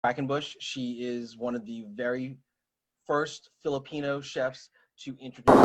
Quackenbush. She is one of the very first Filipino chefs to introduce.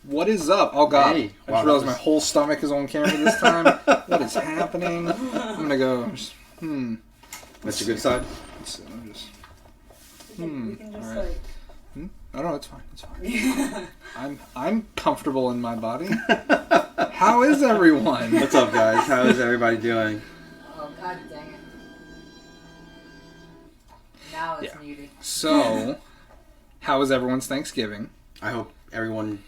What is up? Oh god, Hey, I wow, just realized my whole stomach is on camera this time. What is happening? I'm gonna go. That's a good sign. I'm just. You can just All right. Oh no, it's fine. It's fine. I'm comfortable in my body. How is everyone? What's up, guys? How is everybody doing? Oh, god dang it. Now it's Yeah. muted. So, how was everyone's Thanksgiving? I hope everyone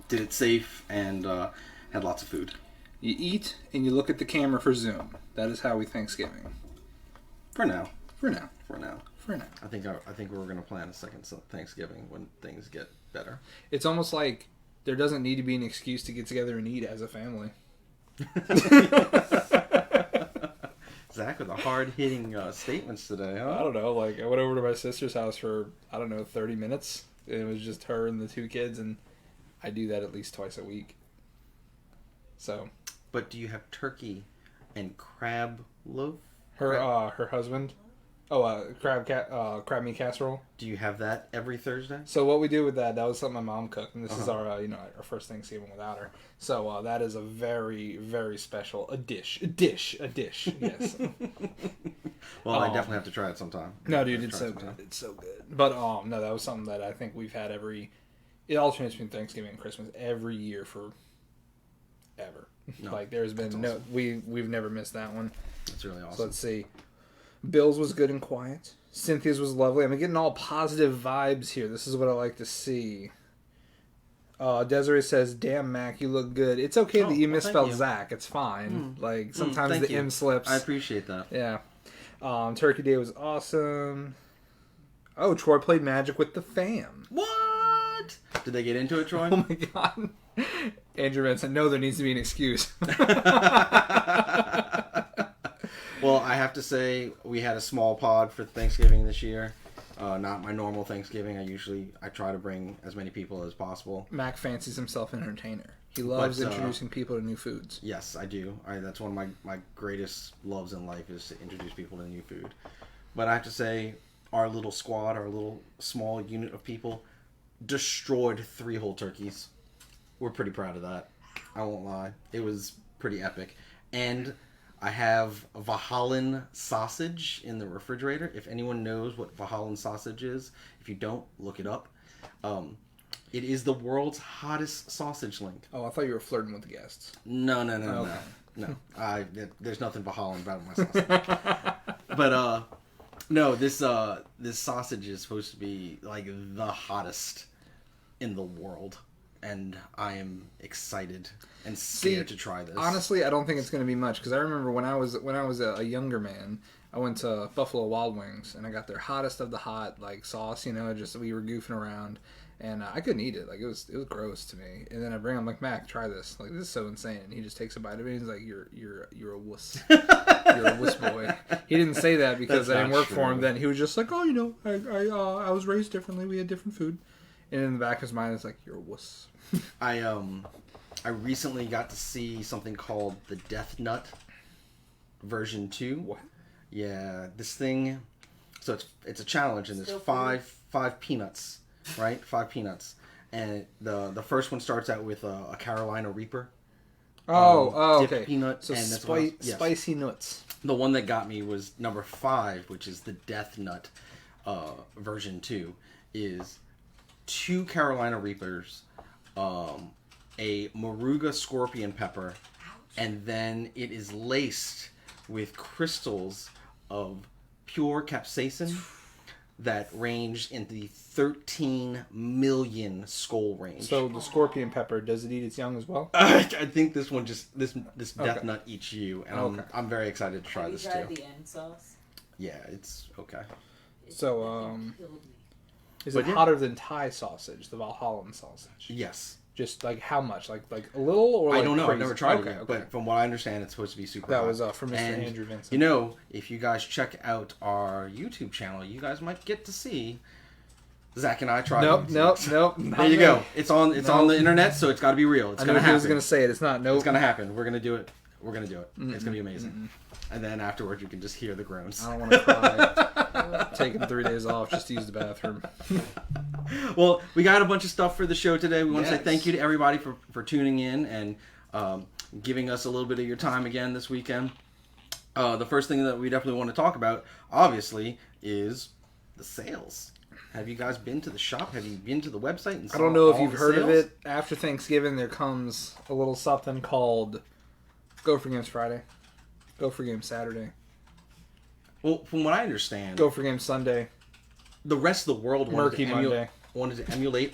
did it safe and had lots of food. You eat and you look at the camera for Zoom. That is how we Thanksgiving. For now. For now. For now. For now. I think we're going to plan a second Thanksgiving when things get better. It's almost like there doesn't need to be an excuse to get together and eat as a family. Zach with the hard-hitting statements today, huh? I don't know. Like, I went over to my sister's house for, 30 minutes. And it was just her and the 2 kids, and I do that at least twice a week. So. But do you have turkey and crab loaf? Her husband. Crab meat casserole. Do you have that every Thursday? So what we do with that was something my mom cooked, and this is our our first Thanksgiving without her. So that is a very, very special a dish. Yes. Well, I definitely have to try it sometime. No, dude, it's so good. It's so good. But no, that was something that I think we've had it alternates between Thanksgiving and Christmas every year for ever. No, like there's been awesome. we've never missed that one. That's really awesome. So let's see. Bill's was good and quiet. Cynthia's was lovely. I'm getting all positive vibes here. This is what I like to see. Desiree says, "Damn, Mac, you look good." It's okay that you misspelled Zach. It's fine. Like sometimes the M slips. I appreciate that. Yeah. Turkey Day was awesome. Oh, Troy played Magic with the fam. What? Did they get into it, Troy? Oh my god. Andrew Vincent, no, there needs to be an excuse. Well, I have to say we had a small pod for Thanksgiving this year. Not my normal Thanksgiving. I try to bring as many people as possible. Mac fancies himself an entertainer. He loves introducing people to new foods. Yes, I do. That's one of my greatest loves in life is to introduce people to new food. But I have to say, our little squad, our little small unit of people, destroyed 3 whole turkeys. We're pretty proud of that. I won't lie. It was pretty epic. And I have Valhallan sausage in the refrigerator. If anyone knows what Valhallan sausage is, if you don't, look it up. It is the world's hottest sausage link. Oh, I thought you were flirting with the guests. No. There's nothing Valhallan about my sausage. But no, this sausage is supposed to be like the hottest in the world. And I am excited and scared to try this. Honestly, I don't think it's going to be much because I remember when I was a younger man, I went to Buffalo Wild Wings and I got their hottest of the hot like sauce. Just we were goofing around, and I couldn't eat it. Like it was gross to me. And then I bring him like, Mac, try this. Like this is so insane. And he just takes a bite of it. And he's like, you're a wuss. You're a wuss boy. He didn't say that because I didn't work for him. Then he was just like, oh, I was raised differently. We had different food. And in the back of his mind, it's like, you're a wuss. I recently got to see something called the Death Nut version 2. What? Yeah, this thing. So it's a challenge, and there's five peanuts, right? 5 peanuts, and the first one starts out with a Carolina Reaper. Okay. Peanut, so and that's spicy nuts. The one that got me was number 5, which is the Death Nut version 2, is 2 Carolina Reapers, a Moruga scorpion pepper, and then it is laced with crystals of pure capsaicin that range in the 13 million skull range. So the scorpion pepper, does it eat its young as well? I think this one this Death Nut eats you, and I'm very excited to try this too. Have you tried the end sauce? Yeah, it's okay. So is But it hotter than Thai sausage, the Valhallan sausage? Yes. Just like how much? Like a little or like I don't know. crazy? I've never tried it Okay, yet, okay. but from what I understand, it's supposed to be super That hot. was from Mr. And, Andrew Vincent. You know, if you guys check out our YouTube channel, you guys might get to see Zach and I try. Nope. There you go. It's on the internet, so it's got to be real. It's I gonna knew happen. he was gonna say it. It's not. Nope. It's gonna happen. We're gonna do it. It's gonna be amazing. And then afterwards, you can just hear the groans. I don't want to cry. Taking 3 days off just to use the bathroom. Well, we got a bunch of stuff for the show today. We want to say Yes. thank you to everybody for tuning in and giving us a little bit of your time again this weekend. The first thing that we definitely want to talk about, obviously, is the sales. Have you guys been to the shop? Have you been to the website? And I don't know if all you've the heard of sales? it. After Thanksgiving, there comes a little something called Go for Games Friday, Go for Games Saturday, Well, from what I understand, Go for Games Sunday, the rest of the world Murky Monday. wanted to emulate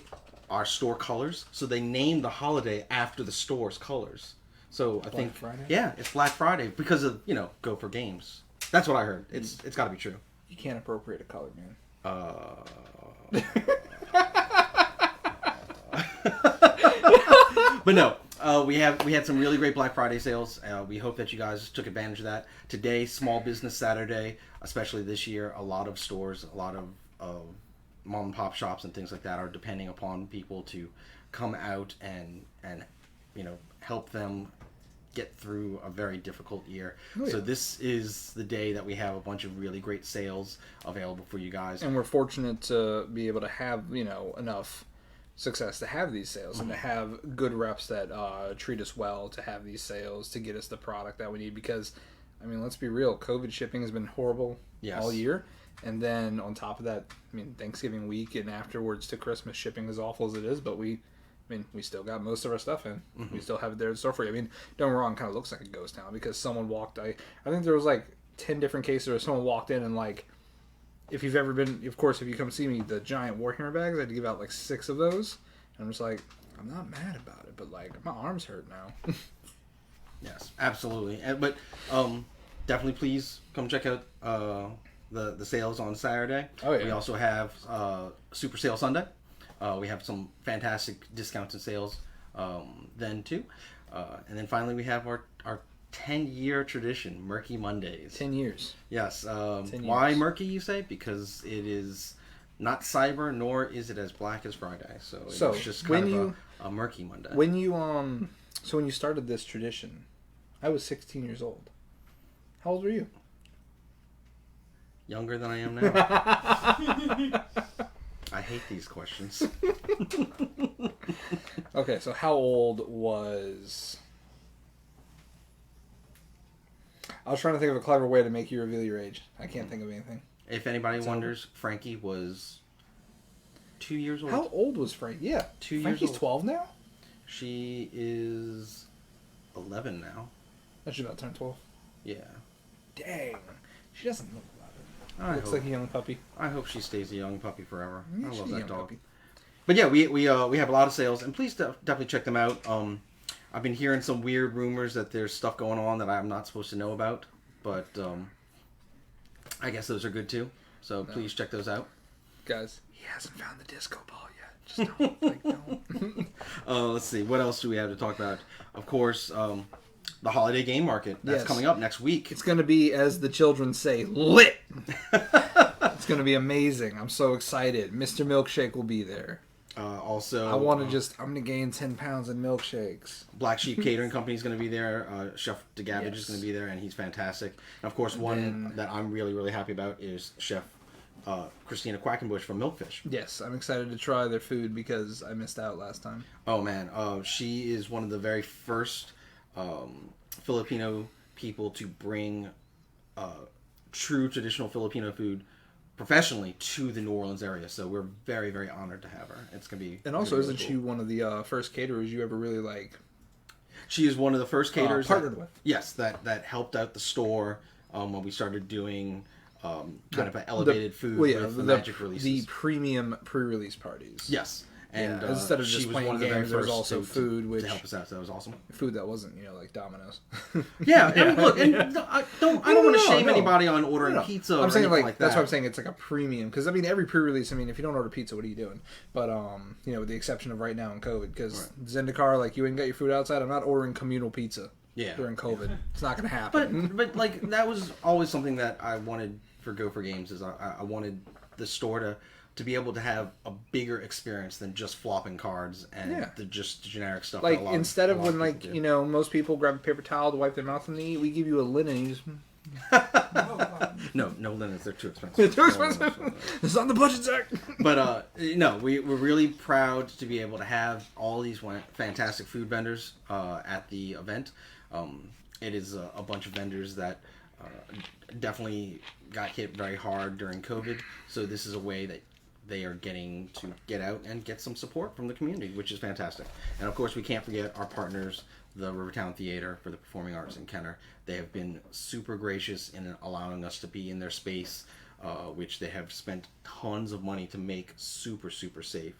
our store colors. So they named the holiday after the store's colors. So I think Friday? Yeah, it's Black Friday because of Go for Games. That's what I heard. It's got to be true. You can't appropriate a color, man. But no, we had some really great Black Friday sales. We hope that you guys took advantage of that. Today, Small Business Saturday, especially this year, a lot of stores, a lot of mom and pop shops and things like that are depending upon people to come out and help them get through a very difficult year. Oh, yeah. So this is the day that we have a bunch of really great sales available for you guys. And we're fortunate to be able to have, enough success to have these sales and to have good reps that treat us well, to have these sales, to get us the product that we need. Because, I mean, let's be real, COVID shipping has been horrible all year. And then on top of that, I mean, Thanksgiving week and afterwards to Christmas, shipping as awful as it is, but we still got most of our stuff in. We still have it there to store for you. I mean, don't get me wrong, it kind of looks like a ghost town because someone walked. I think there was like 10 different cases where someone walked in and like, if you've ever been, of course, if you come see me, the giant Warhammer bags, I had to give out like 6 of those. And I'm just like, I'm not mad about it, but like my arms hurt now. Yes, absolutely. But definitely please come check out the sales on Saturday. Oh, yeah. We also have Super Sale Sunday. We have some fantastic discounts and sales then too. And then finally we have our 10-year tradition, Murky Mondays. 10 years. Yes. 10 years. Why murky, you say? Because it is not cyber, nor is it as black as Friday. So it's just kind of a murky Monday. When you so when you started this tradition, I was 16 years old. How old were you? Younger than I am now. I hate these questions. Okay, so how old was... I was trying to think of a clever way to make you reveal your age. I can't think of anything. If anybody wonders, Frankie was 2 years old. How old was Frank? Yeah. 2 years Frankie's old. 12 now? She is 11 now. That should about turn 12. Yeah. Dang. She doesn't look about it. I Looks hope, like a young puppy. I hope she stays a young puppy forever. Yeah, I she's love a that young dog. puppy. But yeah, we have a lot of sales, and please definitely check them out. I've been hearing some weird rumors that there's stuff going on that I'm not supposed to know about, but I guess those are good too. So please check those out. Guys, he hasn't found the disco ball yet. Just don't. Let's see, what else do we have to talk about? Of course, the holiday game market that's coming up next week. It's going to be, as the children say, lit. It's going to be amazing. I'm so excited. Mr. Milkshake will be there. Also, I want to I'm going to gain 10 pounds in milkshakes. Black Sheep Catering Company is going to be there. Chef DeGavage is going to be there, and he's fantastic. And of course, one that I'm really, really happy about is Chef Christina Quackenbush from Milkfish. Yes, I'm excited to try their food because I missed out last time. Oh man, she is one of the very first Filipino people to bring true traditional Filipino food professionally to the New Orleans area. So we're very, very honored to have her. It's gonna be. And also, really isn't cool. she one of the first caterers you ever really She is one of the first caterers partnered with? Yes, that helped out the store when we started doing kind of an elevated food with the magic releases. The premium pre-release parties. Yes. And instead of she just was playing one of the very games, there was first also food, which to help us out. So that was awesome. Food that wasn't, like Domino's. Yeah, I mean, look, and I don't want to shame anybody on ordering No. pizza. I'm or saying anything like that. That's why I'm saying it's like a premium, because I mean every pre-release. I mean, if you don't order pizza, what are you doing? But with the exception of right now in COVID, because Zendekar, like you ain't got your food outside. I'm not ordering communal pizza. Yeah. During COVID, it's not gonna happen. But like that was always something that I wanted for Go for Games is I wanted the store to be able to have a bigger experience than just flopping cards and the just generic stuff. Like that instead of when people do. most people grab a paper towel to wipe their mouth and eat, we give you a linen. And you just no linens, they're too expensive. They're too expensive. It's on the budget, Zach. But we're really proud to be able to have all these fantastic food vendors at the event. It is a bunch of vendors that definitely got hit very hard during COVID, so this is a way that they are getting to get out and get some support from the community, which is fantastic. And of course, we can't forget our partners, the Rivertown Theater for the Performing Arts in Kenner. They have been super gracious in allowing us to be in their space, which they have spent tons of money to make super, super safe.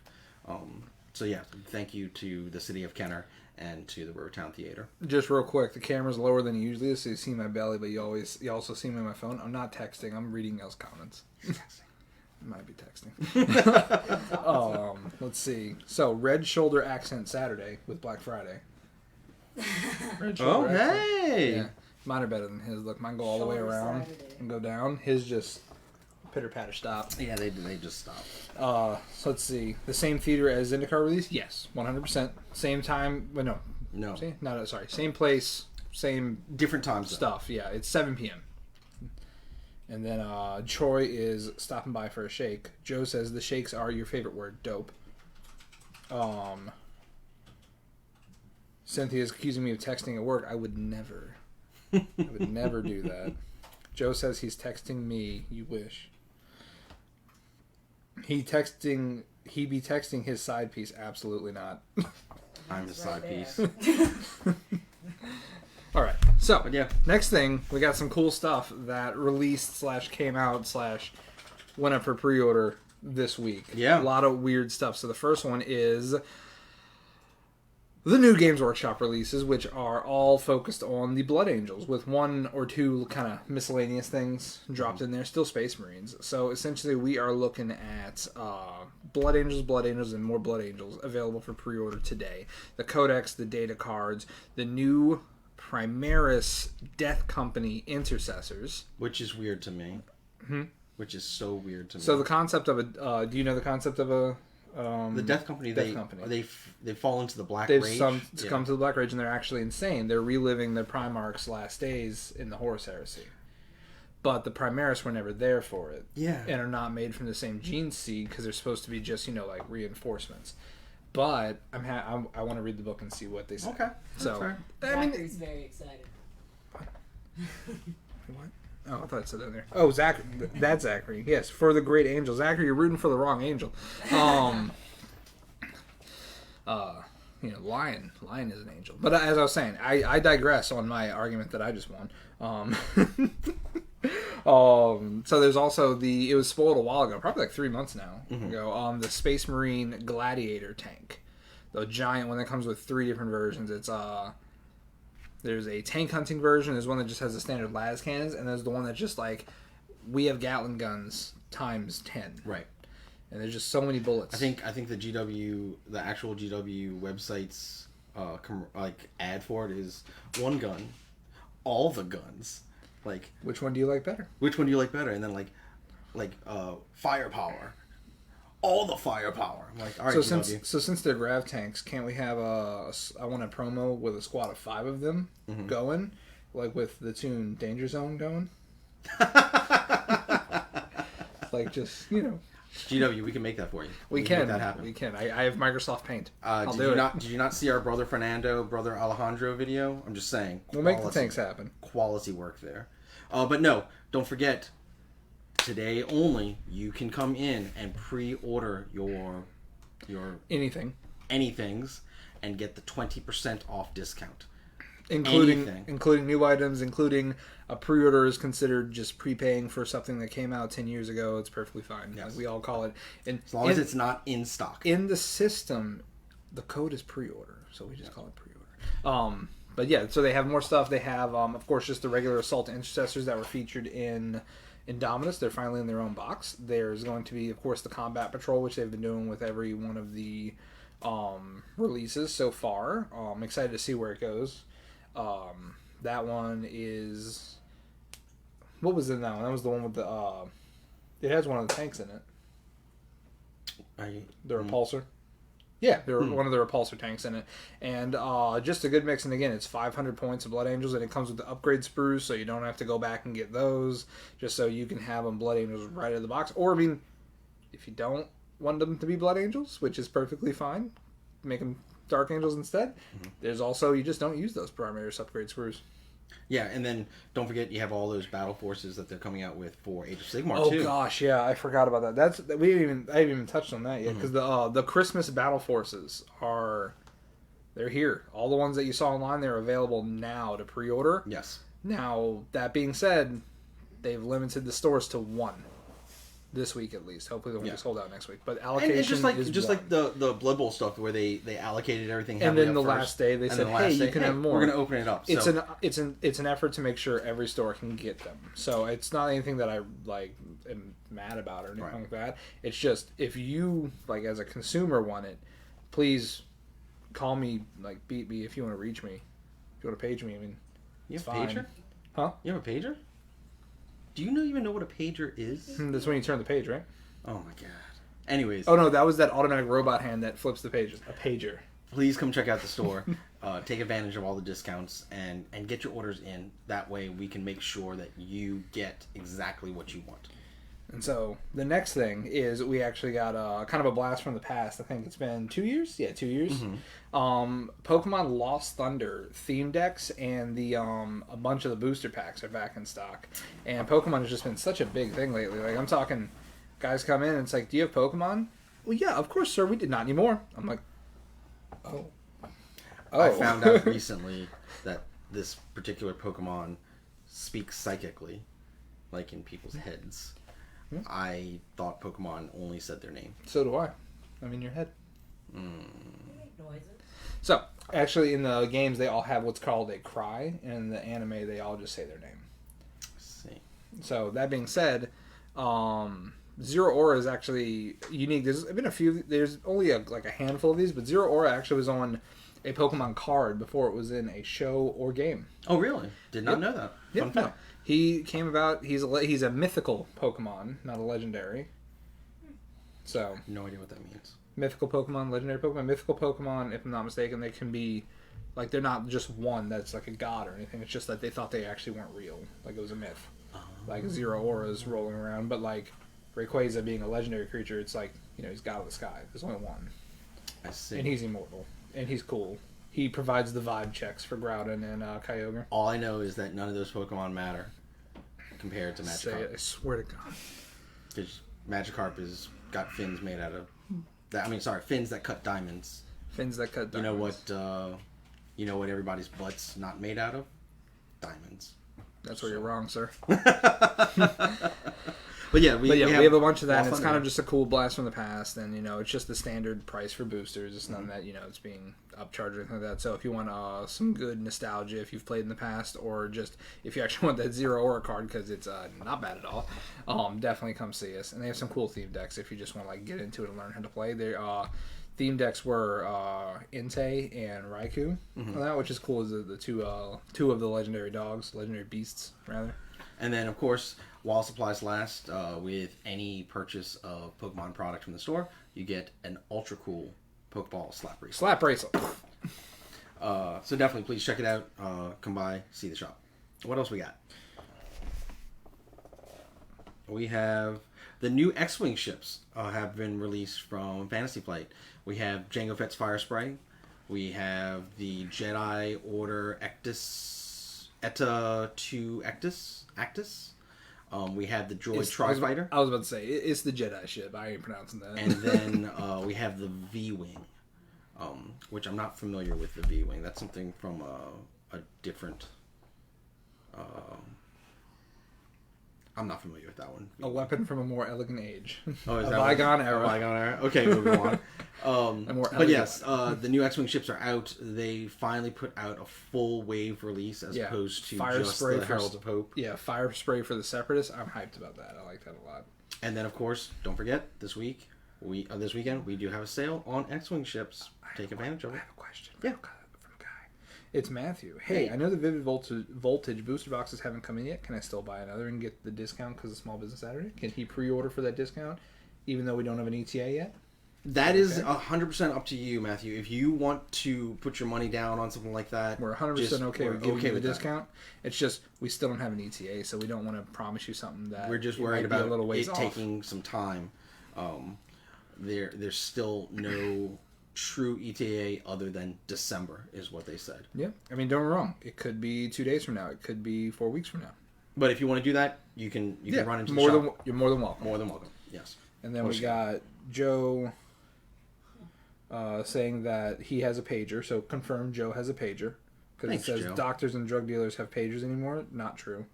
So yeah, thank you to the city of Kenner and to the Rivertown Theater. Just real quick, the camera's lower than it usually is, so you see my belly, but you also see me on my phone. I'm not texting. I'm reading y'all's comments. Might be texting. Let's see. So, Red Shoulder Accent Saturday with Black Friday. Red Shoulder accent. Hey! Yeah. Mine are better than his. Look, mine go all the way Shoulder around Saturday. and go down. His just pitter-patter stop. Yeah, they just stopped. So let's see. The same theater as Zendekar release? Yes, 100%. Same time. Well, no. No. See? No, sorry. Same place, same Different times. stuff. Yeah, it's 7 p.m. And then Troy is stopping by for a shake. Joe says the shakes are your favorite word. Dope. Cynthia's accusing me of texting at work. I would never. I would never do that. Joe says he's texting me. You wish. He be texting his side piece. Absolutely not. I'm the side there. piece. All right. So, But yeah. next thing, we got some cool stuff that released / came out / went up for pre-order this week. Yeah. A lot of weird stuff. So the first one is the new Games Workshop releases, which are all focused on the Blood Angels, with 1 or 2 kind of miscellaneous things dropped in there. Still Space Marines. So essentially, we are looking at Blood Angels, and more Blood Angels available for pre-order today. The Codex, the data cards, the new Primaris Death Company Intercessors. Which is weird to me. Which is so weird to me. So the concept of a... do you know the concept of a... the Death Company, they fall into the Black They've Rage. come to the Black Rage, and they're actually insane. They're reliving the Primarch's last days in the Horus Heresy. But the Primaris were never there for it. Yeah. And are not made from the same gene seed, because they're supposed to be just, like reinforcements. But I want to read the book and see what they say. Okay. So, fair. Zachary's very excited. What? Oh, I thought it said that in there. Oh, Zachary. That's Zachary. Yes, for the great angel. Zachary, you're rooting for the wrong angel. Lion is an angel. But as I was saying, I digress on my argument that I just won. So there's also it was spoiled a while ago, probably like 3 months now ago, the Space Marine Gladiator tank. The giant one that comes with 3 different versions. It's there's a tank hunting version, there's one that just has the standard las cannons, and there's the one that's just like, we have Gatling guns times 10. Right. And there's just so many bullets. I think the actual GW website's ad for it is 1 gun, all the guns. Like, which one do you like better? Which one do you like better? And then firepower, all the firepower. I'm like, all right. Since they're grav tanks, can't we have I want a promo with a squad of 5 of them going, like with the tune Danger Zone going. Like, just GW, we can make that for you. We can make that happen. We can. I have Microsoft Paint. Did you not see our brother Alejandro video? I'm just saying. We'll make the tanks happen. Quality work there. But no, don't forget. Today only, you can come in and pre-order your anythings and get the 20% off discount. Including new items, including a pre-order is considered just prepaying for something that came out 10 years ago. It's perfectly fine. Yes. Like we all call it. As long as it's not in stock. In the system, the code is pre-order, so we just call it pre-order. But yeah, so they have more stuff. They have, of course, just the regular Assault Intercessors that were featured in Indominus. They're finally in their own box. There's going to be, of course, the Combat Patrol, which they've been doing with every one of the releases so far. I'm excited to see where it goes. That one is... What was in that one? That was the one with the... it has one of the tanks in it. The Repulsor. Yeah, there were one of the Repulsor tanks in it. And just a good mix. And again, it's 500 points of Blood Angels, and it comes with the upgrade sprues, so you don't have to go back and get those, just so you can have them Blood Angels right out of the box. Or, I mean, if you don't want them to be Blood Angels, which is perfectly fine, make them Dark Angels instead. There's also, you just don't use those Primaris upgrade sprues. Yeah, and then don't forget you have all those battle forces that they're coming out with for Age of Sigmar too. Oh gosh, yeah, I forgot about that. I haven't even touched on that yet, because the Christmas battle forces they're here. All the ones that you saw online, they're available now to pre-order. Yes. Now that being said, they've limited the stores to 1. this week at least. Hopefully, they'll be sold out next week. But And allocation it's just like is like the Blood Bowl stuff where they allocated everything. And then heavily the up last first, day they and said, then the last "Hey, day, you can have more." We're going to open it up. So. It's an effort to make sure every store can get them. So it's not anything that I like am mad about or anything like that. It's just if you like as a consumer want it, please call me, like beat me if you want to reach me. If you want to page me, I mean, You have it's a fine. pager? Huh? You have a pager? Do you even know what a pager is? That's when you turn the page, right? Oh my god. Anyways. Oh no, that was that automatic robot hand that flips the pages. A pager. Please come check out the store. Take advantage of all the discounts and get your orders in. That way we can make sure that you get exactly what you want. And so the next thing is we actually got kind of a blast from the past. I think it's been 2 years. Yeah, 2 years. Mm-hmm. Pokemon Lost Thunder theme decks and the a bunch of the booster packs are back in stock. And Pokemon has just been such a big thing lately. Like I'm talking, guys come in and it's like, "Do you have Pokemon?" "Well, yeah, of course, sir. We did not anymore." I'm like, "Oh." I found out recently that this particular Pokemon speaks psychically, like in people's heads. I thought Pokemon only said their name. So do I. I'm in your head. Noises. So, actually, in the games, they all have what's called a cry, and in the anime, they all just say their name. Let's see. So, that being said, Zero Aura is actually unique. There's been a few, there's only like a handful of these, but Zero Aura actually was on a Pokemon card before it was in a show or game. Oh, really? Did not know that. Fun fact. No. He came about, he's a mythical Pokemon, not a legendary. So, No idea what that means. mythical Pokemon, legendary Pokemon. Mythical Pokemon, if I'm not mistaken, they can be, like, they're not just one that's like a god or anything. It's just that they thought they actually weren't real. Like, it was a myth. Like, Zero Aura's rolling around. But, like, Rayquaza being a legendary creature, it's like, he's god of the sky. There's only one. I see. And he's immortal. And he's cool. He provides the vibe checks for Groudon and Kyogre. All I know is that none of those Pokemon matter compared to Magikarp. I swear to God. Because Magikarp has got fins made out of... fins that cut diamonds. Fins that cut diamonds. You know what everybody's butt's not made out of? Diamonds. That's where you're wrong, sir. But yeah, we have a bunch of that, and it's Thunder. kind of just a cool blast from the past, and it's just the standard price for boosters. It's none that it's being upcharged or anything like that. So if you want some good nostalgia, if you've played in the past, or just if you actually want that Zero Aura card because it's not bad at all, definitely come see us. And they have some cool theme decks if you just want to like get into it and learn how to play. Their theme decks were Entei and Raikou, on that, which is cool as the two of the legendary beasts rather. And then, of course, while supplies last, with any purchase of Pokemon product from the store, you get an ultra cool Pokeball slap bracelet. Slap bracelet. So definitely, please check it out. Come by, see the shop. What else we got? We have the new X-Wing ships have been released from Fantasy Flight. We have Jango Fett's Fire Spray. We have the Jedi Order Eta 2 Actus. We have the Droid Tri-Fighter. I was about to say, it's the Jedi ship. I ain't pronouncing that. And then we have the V-Wing, which I'm not familiar with the V-Wing. That's something from a different... I'm not familiar with that one. A weapon from a more elegant age. Oh, is a that bygone one? era. A bygone era. Okay, moving on. But yes, one. the new X-Wing ships are out. They finally put out a full wave release as opposed to just the Heralds of Hope. Yeah, Fire Spray for the Separatists. I'm hyped about that. I like that a lot. And then, of course, don't forget, this weekend, we do have a sale on X-Wing ships. Take advantage of it. I have a question. Yeah. From Guy. It's Matthew. Hey, I know the Vivid Voltage booster boxes haven't come in yet. Can I still buy another and get the discount because of Small Business Saturday? Can he pre-order for that discount, even though we don't have an ETA yet? That is 100% up to you, Matthew. If you want to put your money down on something like that, we're 100% okay with giving you the discount. That. It's just we still don't have an ETA, so we don't want to promise you something that we're just worried about a little ways it taking some time. There's still no true ETA other than December, is what they said. Yeah, I mean, don't get me wrong. It could be 2 days from now. It could be 4 weeks from now. But if you want to do that, you can run into the shop. You're more than welcome. More than welcome. Yes. And then we got Joe saying that he has a pager. So confirm Joe has a pager because it says Joe. doctors and drug dealers have pagers anymore. Not true.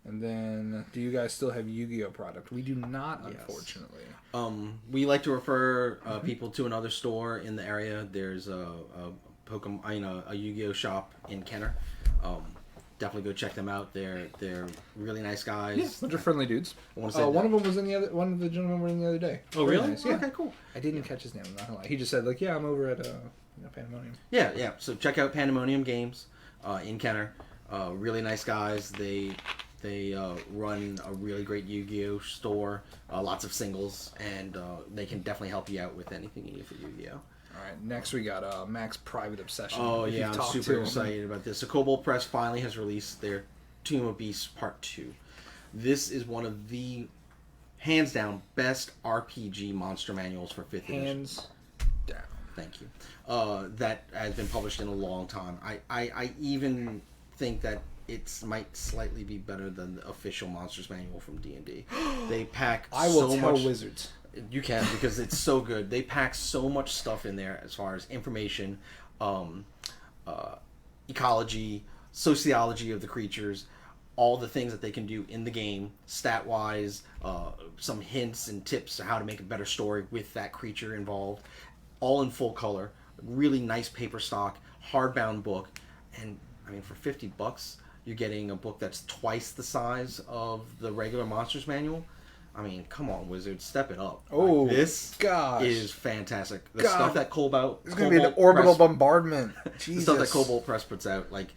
And then, do you guys still have Yu-Gi-Oh product? We do not, Yes. unfortunately. We like to refer people to another store in the area. There's a Pokemon, a Yu-Gi-Oh shop in Kenner. Definitely go check them out. They're really nice guys. Yeah, bunch of friendly dudes. I want to say one of them was in the other. One of the gentlemen were in the other day. Oh, Very really? nice, yeah. Okay, cool. I didn't catch his name. I'm not gonna lie. He just said like, yeah, I'm over at Pandemonium. Yeah. So check out Pandemonium Games in Kenner. Really nice guys. They run a really great Yu-Gi-Oh store. Lots of singles, and they can definitely help you out with anything you need for Yu-Gi-Oh. All right, next we got Mac's Private Obsession. Oh If yeah, you've I'm talked super to him. excited about this. So Cobalt Press finally has released their Tomb of Beasts Part 2. This is one of the hands down best RPG monster manuals for 5th edition. Hands down. Thank you. That has been published in a long time. I even think that it might slightly be better than the official Monsters Manual from D&D. They pack I will so tell much. Wizards. You can, because it's so good. They pack so much stuff in there as far as information, ecology, sociology of the creatures, all the things that they can do in the game, stat-wise, some hints and tips on how to make a better story with that creature involved, all in full color. Really nice paper stock, hardbound book, and I mean, for $50, you're getting a book that's twice the size of the regular Monsters Manual. I mean, come on, Wizards, step it up. Oh, this gosh. is fantastic. The God. stuff that Cobalt It's gonna be an orbital bombardment. the Jesus. stuff that Cobalt Press puts out, like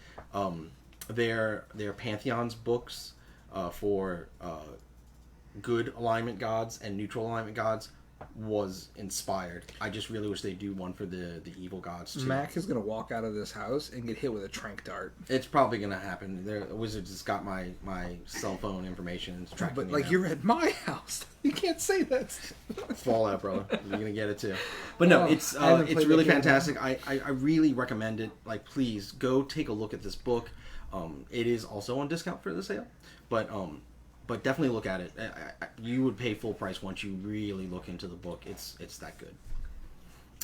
their Pantheon's books for good alignment gods and neutral alignment gods was inspired. I just really wish they'd do one for the evil gods too. Mac is gonna walk out of this house and get hit with a trank dart. It's probably gonna happen. Wizards has got my cell phone information and it's tracking But me like, now. you're at my house. You can't say that. Fallout, brother. You're gonna get it too. But no, Oh, it's I haven't played really that game. fantastic. I really recommend it. Like, please go take a look at this book. It is also on discount for the sale, but definitely look at it. You would pay full price once you really look into the book. It's that good.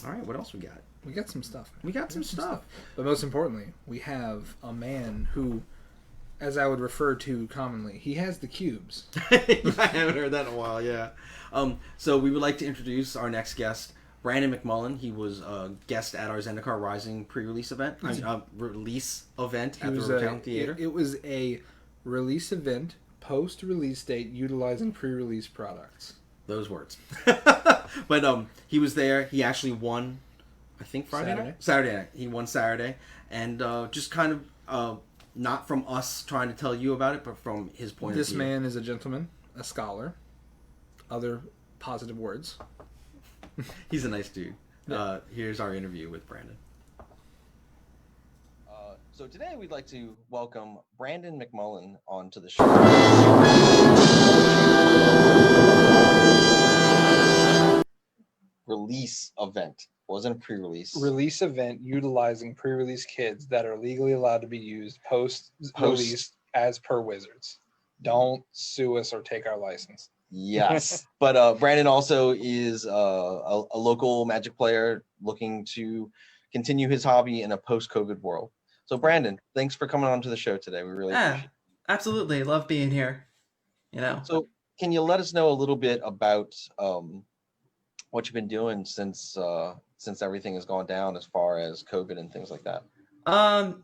All right, what else we got? We got some stuff. We got some stuff. But most importantly, we have a man who, as I would refer to commonly, he has the cubes. I haven't heard that in a while. Yeah. So we would like to introduce our next guest, Brandon McMullen. He was a guest at our Zendekar Rising pre-release event. Release event at the Rivertown Theater. It was a release event, post-release date, utilizing pre-release products. Those words. But he was there. He actually won, I think, Saturday night. He won Saturday. And just kind of, not from us trying to tell you about it, but from his point of This view. man is a gentleman, a scholar. Other positive words. He's a nice dude. Yeah. Here's our interview with Brandon. So today we'd like to welcome Brandon McMullen onto the show. Release event. Wasn't a pre-release. Release event utilizing pre-release kids that are legally allowed to be used post-release as per Wizards. Don't sue us or take our license. Yes. But Brandon also is a local Magic player looking to continue his hobby in a post-COVID world. So Brandon, thanks for coming on to the show today. We really appreciate it. Absolutely. Love being here. You know. So can you let us know a little bit about what you've been doing since everything has gone down as far as COVID and things like that?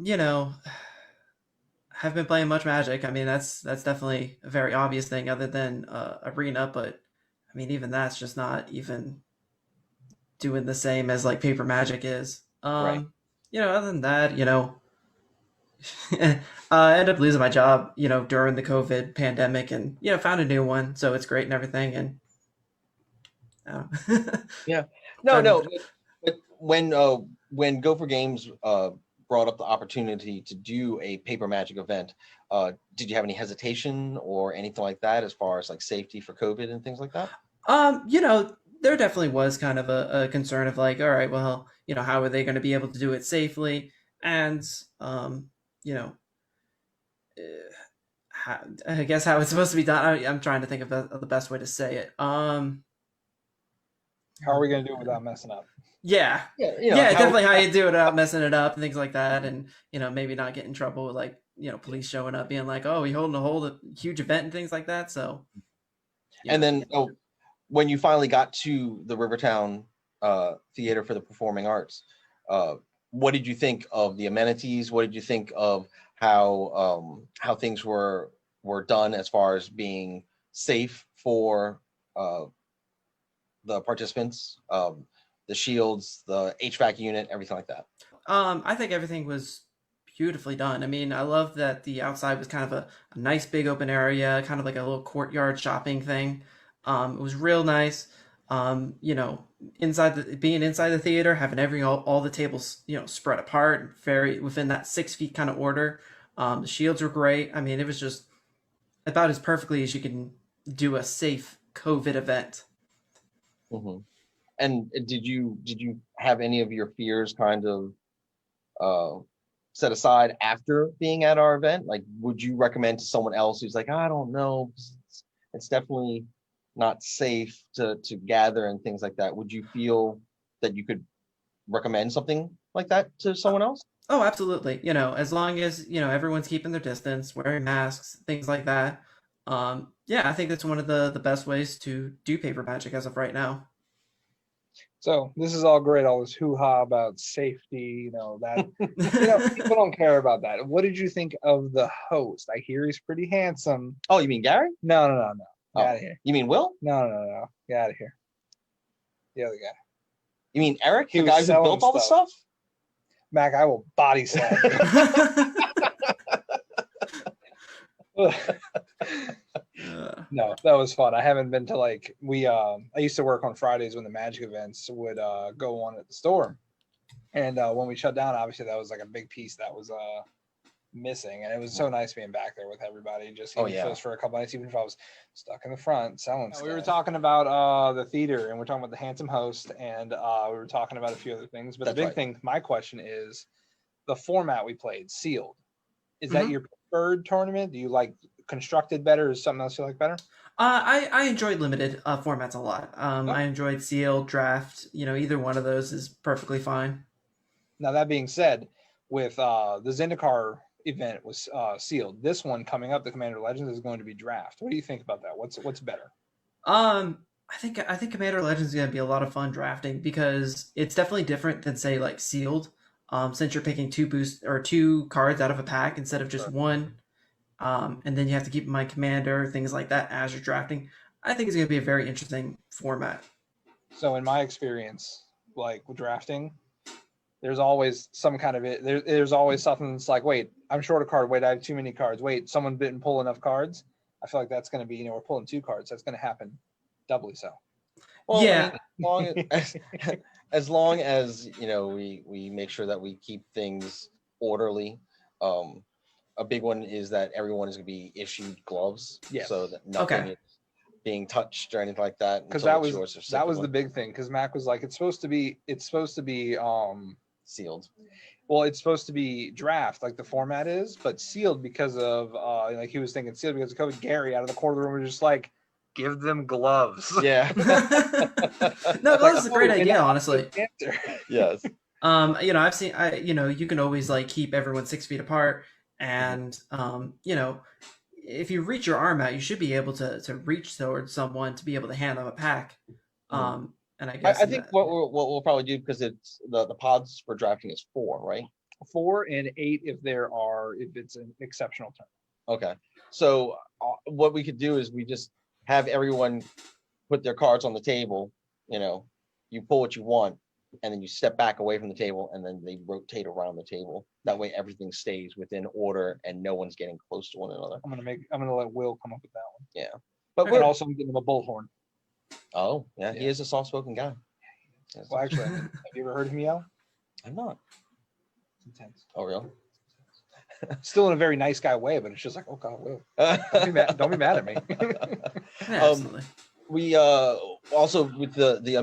You know, haven't been playing much Magic. I mean, that's definitely a very obvious thing other than Arena, but I mean, even that's just not even doing the same as like paper Magic is. Right. You know, other than that, you know, I ended up losing my job, you know, during the COVID pandemic, and you know, found a new one, so it's great and everything. And No. But when Gopher Games brought up the opportunity to do a paper Magic event, did you have any hesitation or anything like that as far as like safety for COVID and things like that? You know, there definitely was kind of a concern of like, all right, well, you know, how are they going to be able to do it safely? And, you know, I guess how it's supposed to be done. I'm trying to think of the best way to say it. How are we going to do it without messing up? Yeah. Yeah, Yeah, definitely how you do it without messing it up and things like that. And, you know, maybe not get in trouble with like police showing up, being like, "Oh, you hold a huge event and things like that." So, And then when you finally got to the Rivertown Theater for the Performing Arts, what did you think of the amenities? What did you think of how things were done as far as being safe for the participants, the shields, the HVAC unit, everything like that? I think everything was beautifully done. I mean, I love that the outside was kind of a nice big open area, kind of like a little courtyard shopping thing. It was real nice. Being inside the theater, having all the tables, spread apart, very within that 6 feet kind of order. The shields were great. I mean, it was just about as perfectly as you can do a safe COVID event. Mm-hmm. And did you have any of your fears kind of set aside after being at our event? Like, would you recommend to someone else who's like, I don't know, it's definitely not safe to gather and things like that? Would you feel that you could recommend something like that to someone else? Oh, absolutely. As long as, everyone's keeping their distance, wearing masks, things like that. Yeah, I think that's one of the best ways to do paper magic as of right now. So this is all great, all this hoo-ha about safety, that people don't care about that. What did you think of the host? I hear he's pretty handsome. Oh, you mean Gary? No. Get out of here. You mean Will? No. Get out of here. The other guy. You mean Eric? He the was guy who selling built all the stuff? Mac, I will body slam you. No, that was fun. I haven't been to I used to work on Fridays when the magic events would go on at the store. And when we shut down, obviously that was like a big piece that was missing. And it was so nice being back there with everybody, just just for a couple nights, even if I was stuck in the front selling stuff. We were talking about the theater, and we're talking about the handsome host, and we were talking about a few other things. But the big thing, my question is the format we played, sealed. Is that your preferred tournament? Do you like constructed better? Is something else you like better? I enjoyed limited formats a lot. I enjoyed sealed, draft. Either one of those is perfectly fine. Now, that being said, with the Zendekar event was sealed. This one coming up, the Commander Legends, is going to be draft. What do you think about that? What's better? I think Commander Legends is going to be a lot of fun drafting because it's definitely different than say like sealed. Since you're picking two cards out of a pack instead of just one. And then you have to keep in mind commander, things like that as you're drafting. I think it's going to be a very interesting format. So in my experience, like with drafting, there's always some kind of it. There's always something that's like, wait, I'm short a card. Wait, I have too many cards. Wait, someone didn't pull enough cards. I feel like that's going to be, we're pulling 2 cards. That's going to happen doubly so. Well, yeah. As long as we make sure that we keep things orderly. A big one is that everyone is going to be issued gloves, so that nothing is being touched or anything like that. Because that was the big thing. Because Mac was like, it's supposed to be sealed. Well, it's supposed to be draft, like the format is, but sealed because of he was thinking sealed because of COVID. Gary out of the corner of the room was just like, give them gloves. Yeah. No, gloves is a great idea, honestly. Yes. I've seen you can always keep everyone 6 feet apart. And, if you reach your arm out, you should be able to reach towards someone to be able to hand them a pack. And I guess I think what we'll probably do, because it's the pods for drafting is 4, right? 4 and 8 if it's an exceptional turn. Okay. So what we could do is we just have everyone put their cards on the table. You pull what you want, and then you step back away from the table, and then they rotate around the table. That way everything stays within order and no one's getting close to one another. I'm gonna let Will come up with that one. Yeah. But we're also giving him a bullhorn. Oh, yeah. He is a soft-spoken guy. Well, actually, have you ever heard him yell? I'm not. It's intense. Oh, really? Still in a very nice guy way, but it's just like, oh God, Will. Don't be mad at me. Yeah, absolutely. We also with the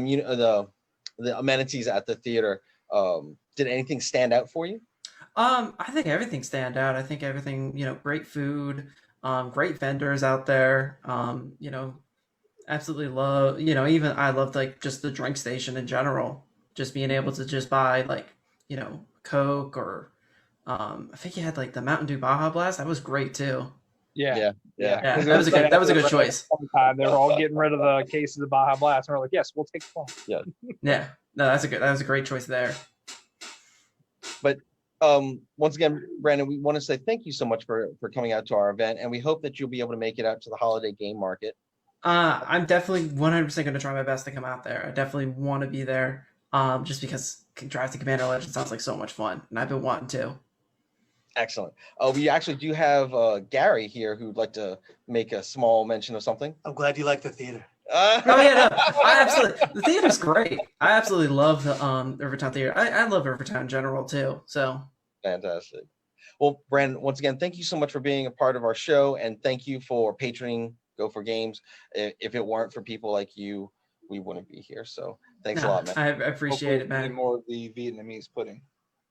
amenities at the theater, did anything stand out for you? I think everything stand out. I think everything, great food, great vendors out there. Absolutely love, even I loved just the drink station in general. Just being able to just buy Coke or I think he had like the Mountain Dew Baja Blast. That was great too. Yeah. Yeah, 'Cause that was a good choice. They were all getting rid of the cases of Baja Blast, and we're like, yes, we'll take one. Yeah. Yeah, no, that was a great choice there. But once again, Brandon, we want to say thank you so much for coming out to our event, and we hope that you'll be able to make it out to the holiday game market. I'm definitely 100% going to try my best to come out there. I definitely want to be there, just because Drive to Commander Legends sounds like so much fun, and I've been wanting to. Excellent. We actually do have Gary here who'd like to make a small mention of something. I'm glad you like the theater. Oh yeah, no, I absolutely. The theater's great. I absolutely love the Rivertown Theater. I love Rivertown in general too. So Fantastic. Well, Brandon, once again, thank you so much for being a part of our show, and thank you for patroning Go for Games. If it weren't for people like you, we wouldn't be here. So thanks a lot, man. I appreciate it, man. More of the Vietnamese pudding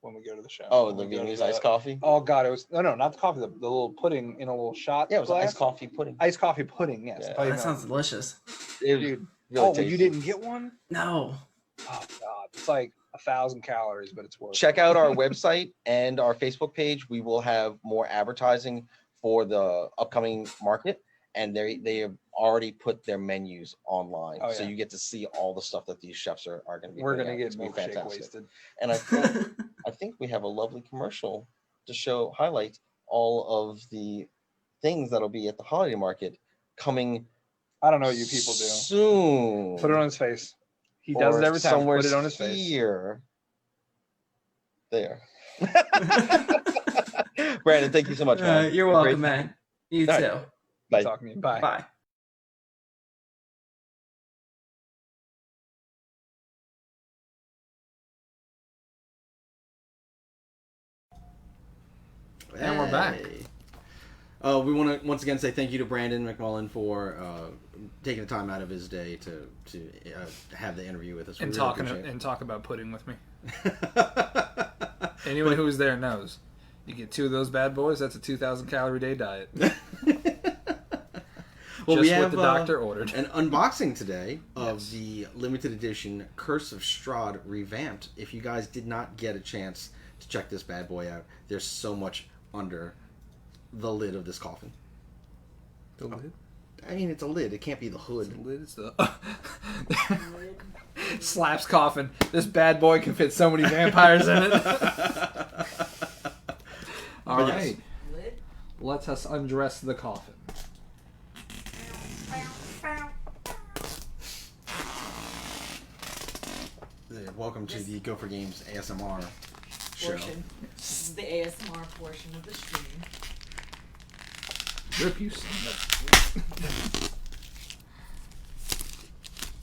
when we go to the show. Oh, the Vietnamese iced coffee? Oh God, it was no, not the coffee. The little pudding in a little shot. Yeah, it was glass. iced coffee pudding. Iced coffee pudding. Yes. Yeah. That sounds delicious. It was Dude. really Oh, tasty. you didn't get one? No. Oh God, it's like 1,000 calories, but it's worth it. Check out our website and our Facebook page. We will have more advertising for the upcoming market, and they have already put their menus online, Oh, so yeah. you get to see all the stuff that these chefs are going to be. We're putting gonna out. get It's gonna be milkshake fantastic. wasted. And I think we have a lovely commercial to highlight all of the things that'll be at the holiday market coming. I don't know what you people do. Soon. Put it on his face. He does it Or every time. somewhere Put it on his face. here. There. Brandon, thank you so much, man. You're welcome, man. You All too. right. Bye. Talking to you. Bye. Bye. And we're back. Hey. We want to once again say thank you to Brandon McMullen for taking the time out of his day to have the interview with us. We And really talking appreciate it. and talk about pudding with me. Anyone who was there knows. You get 2 of those bad boys, that's a 2,000 calorie day diet. Well, Just we what have the doctor ordered. an unboxing today of the limited edition Curse of Strahd revamped. If you guys did not get a chance to check this bad boy out, there's so much under the lid of this coffin. The lid? I mean, it's a lid. It can't be the hood. The lid is the... Slaps coffin. This bad boy can fit so many vampires in it. All But yes. right. Lid? Let us undress the coffin. Welcome to the Go for Games ASMR show. Portion. This is the ASMR portion of the stream. Rip you son of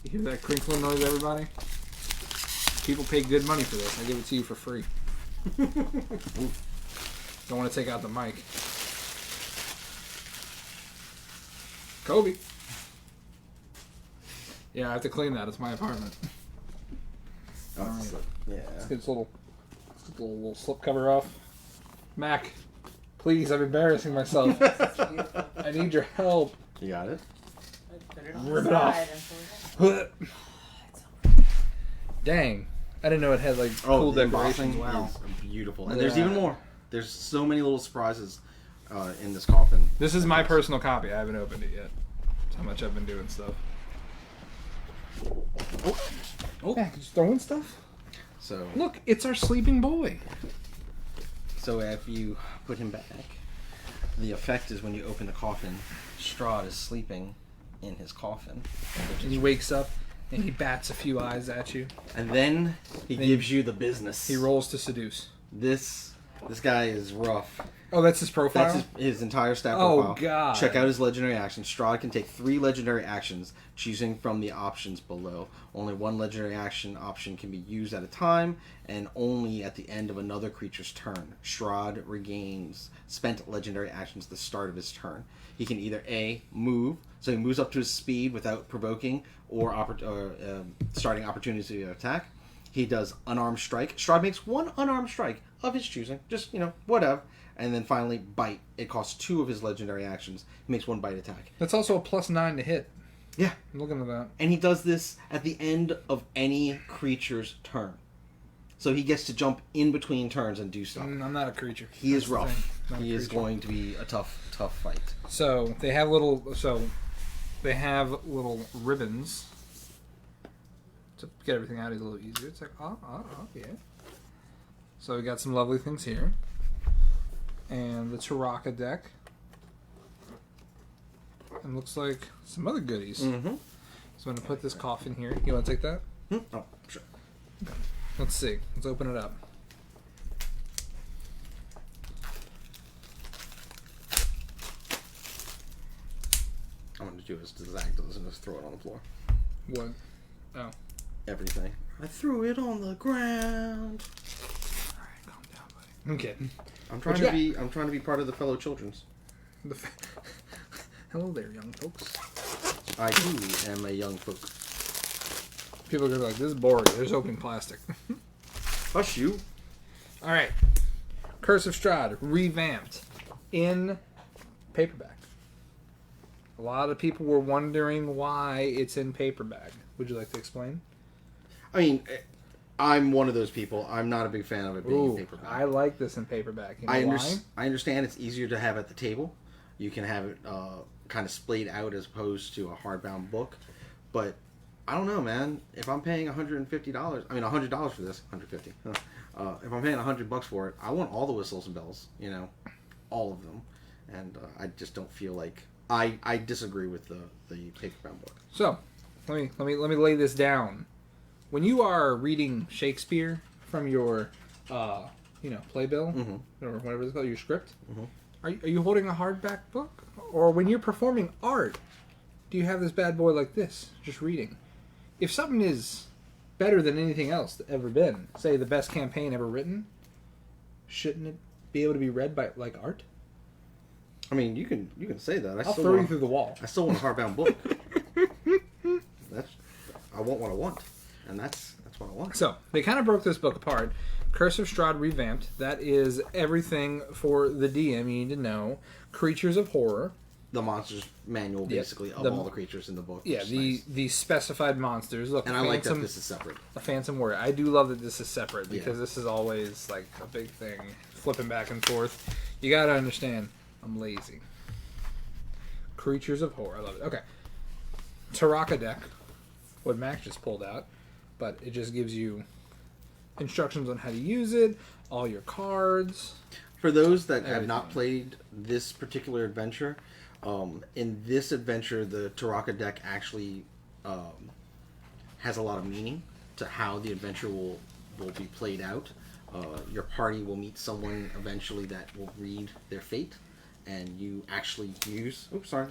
You hear that crinkling noise, everybody? People pay good money for this. I give it to you for free. Don't want to take out the mic. Kobe. Yeah, I have to clean that. It's my apartment. Oh, it's yeah. Let's get this little slip cover off. Mac, please, I'm embarrassing myself. I need your help. You got it? Put it on Rip the it off. side and put it Dang. I didn't know it had like Oh, cool the decorations. embossing Wow. is beautiful. And there's Yeah. even more. There's so many little surprises in this coffin. This is my personal copy. I haven't opened it yet. That's how much I've been doing stuff. Oh, just throwing stuff? So, Look, it's our sleeping boy. so if you put him back, the effect is when you open the coffin, Strahd is sleeping in his coffin. And he wakes up and he bats a few eyes at you. And then he gives you the business. He rolls to seduce. This guy is rough. Oh, that's his profile? That's his entire stat Oh, profile. God. Check out his legendary actions. Strahd can take 3 legendary actions, choosing from the options below. Only 1 legendary action option can be used at a time, and only at the end of another creature's turn. Strahd regains spent legendary actions at the start of his turn. He can either A, move, so he moves up to his speed without provoking or starting opportunity to attack. He does unarmed strike. Strahd makes 1 unarmed strike of his choosing, just, whatever. And then finally, bite. It costs 2 of his legendary actions. He makes 1 bite attack. That's also a +9 to hit. Yeah. I'm looking at that. And he does this at the end of any creature's turn. So he gets to jump in between turns and do stuff. I'm not a creature. He is That's the rough. thing. Not a He is creature. going to be a tough fight. So they have little. Ribbons to get everything out. Is a little easier. It's like yeah. So we got some lovely things here, and the Taraka deck, and looks like some other goodies. Mm-hmm. So I'm gonna put this coffin here. You want to take that? Oh, sure. Let's see. Let's open it up. I'm going to do as Zach does and just throw it on the floor. What? Oh. Everything. I threw it on the ground. All right, calm down, buddy. I'm kidding. I'm trying to be part of the fellow children's. Hello there, young folks. I too am a young folk. People are gonna be like, "This is boring. There's opening plastic." Hush you. All right, Curse of Strahd revamped in paperback. A lot of people were wondering why it's in paperback. Would you like to explain? I mean, I'm one of those people. I'm not a big fan of it being in paperback. I like this in paperback. You know why? I understand it's easier to have at the table. You can have it kind of splayed out as opposed to a hardbound book. But I don't know, man. If I'm paying $150, I mean $100 for this, $150. If I'm paying $100 for it, I want all the whistles and bells. You know, all of them. And I just don't feel like I disagree with the paperbound book. So, let me lay this down. When you are reading Shakespeare from your, playbill or whatever it's called, your script, are you holding a hardback book, or when you're performing art, do you have this bad boy like this, just reading? If something is better than anything else that ever been, say the best campaign ever written, shouldn't it be able to be read by like art? I mean, you can say that. I'll throw you through the wall. I still want a hardbound book. I want what I want, and that's what I want. So they kind of broke this book apart. Curse of Strahd revamped. That is everything for the DM you need to know. Creatures of horror. The monsters manual, basically, of all the creatures in the book. Yeah, the specified monsters. Look, and I like that this is separate. A Phantom Warrior. I do love that this is separate because this is always like a big thing, flipping back and forth. You gotta understand, I'm lazy. Creatures of horror. I love it. Okay. Taraka deck. What Mac just pulled out, but it just gives you instructions on how to use it, all your cards. For those that have not played this particular adventure, in this adventure, the Taraka deck actually has a lot of meaning to how the adventure will be played out. Your party will meet someone eventually that will read their fate, and you actually use... Oops, sorry.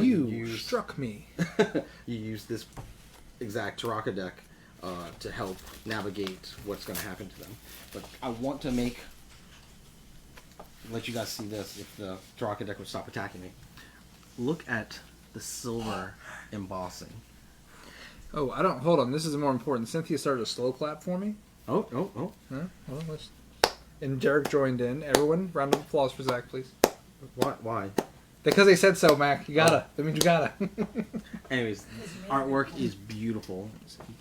You struck me. You use this exact Taraka deck to help navigate what's going to happen to them. But I want to let you guys see this if the Taraka deck would stop attacking me. Look at the silver embossing. Oh, hold on. This is more important. Cynthia started a slow clap for me. Oh. Huh? Well, and Derek joined in. Everyone, round of applause for Zach, please. Why? Because they said so, Mac. You gotta. That means you gotta. Anyways, artwork is beautiful.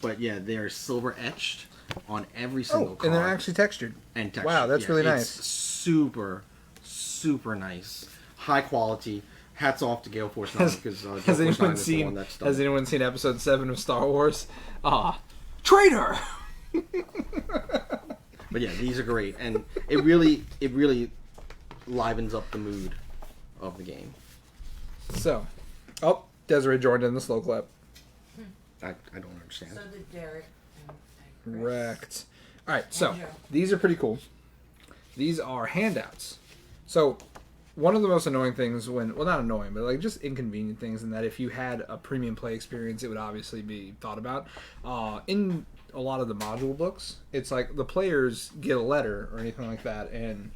But yeah, they are silver etched on every single card. And they're actually textured. And textured. Wow, that's really nice. It's super, super nice. High quality. Hats off to Gale Force 9 because has anyone seen episode 7 of Star Wars? Traitor! But yeah, these are great, and it really livens up the mood of the game. So, Desiree joined in the slow clap. I don't understand. So did Derek. And Correct. All right, so these are pretty cool. These are handouts. So one of the most annoying things not annoying, but like just inconvenient things, in that if you had a premium play experience, it would obviously be thought about. In a lot of the module books, it's like the players get a letter or anything like that, and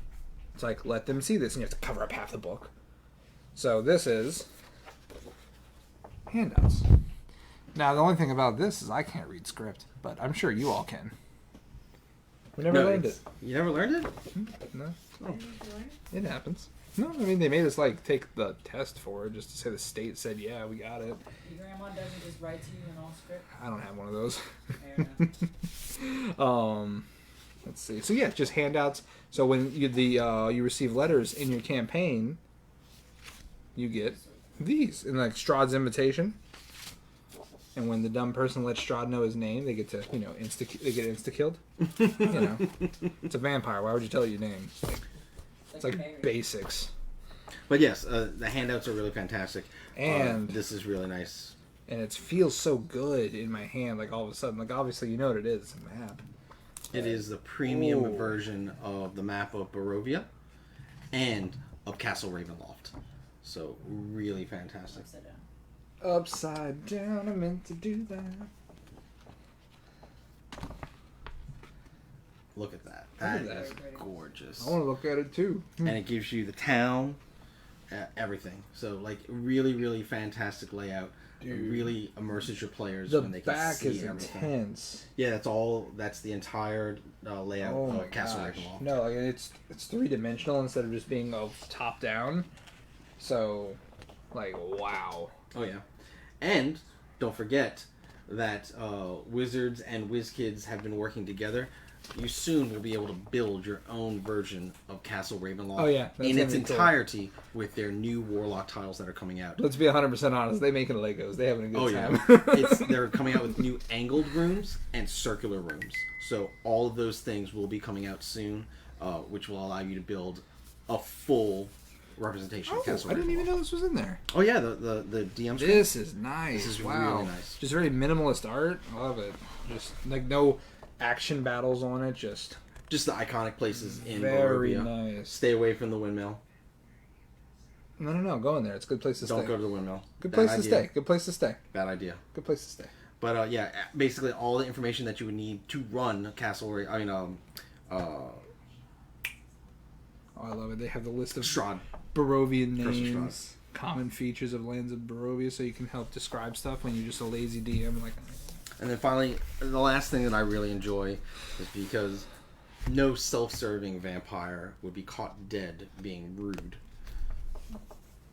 it's like, let them see this, and you have to cover up half the book. So this is handouts. Now, the only thing about this is I can't read script, but I'm sure you all can. We never learned it. You never learned it? No. Oh. It happens. No, I mean, they made us, take the test for it, just to say the state said, yeah, we got it. your grandma doesn't just write to you in all script? I don't have one of those. Fair enough. Let's see. So yeah, just handouts. So when you receive letters in your campaign, you get these and like Strahd's invitation. And when the dumb person lets Strahd know his name, they get to they get insta killed. It's a vampire. Why would you tell your name? It's like basics. But yes, the handouts are really fantastic, And this is really nice. And it feels so good in my hand. Like all of a sudden, like obviously you know what it is. It's a map. It is the premium version of the map of Barovia and of Castle Ravenloft. So really fantastic. Upside down, I meant to do that. Look at that. Look at That is that. gorgeous. I want to look at it too. And it gives you the town, everything. So like really, really fantastic layout. It really immerses your players The when they can back see is everything. intense. Yeah, that's the entire layout Oh my of Castle gosh. Ravenloft. No, like it's 3-dimensional instead of just being top down. So, like wow. Oh yeah, and don't forget that Wizards and WizKids have been working together. You soon will be able to build your own version of Castle Ravenloft. Oh, yeah, that's in gonna its be cool. entirety with their new Warlock tiles that are coming out. Let's be 100% honest. They making Legos. They having a good time. They're coming out with new angled rooms and circular rooms. So all of those things will be coming out soon, which will allow you to build a full representation of Castle I didn't Ravenloft. even know this was in there. Oh yeah, the DM screen. This is nice. This is wow. really nice. Just very minimalist art. I love it. Just like no action battles on it. Just Just the iconic places in very Barovia. nice. Stay away from the windmill. No. Go in there. It's a good place to Don't stay. go to the windmill. Good Bad place to idea. stay. Good place to stay. Bad idea. Good place to stay. But yeah, basically all the information that you would need to run Oh, I love it. They have the list of Strahd. Barovian Curse of names, common features of lands of Barovia, so you can help describe stuff when you're just a lazy DM. Like, And then finally, the last thing that I really enjoy is because no self-serving vampire would be caught dead being rude.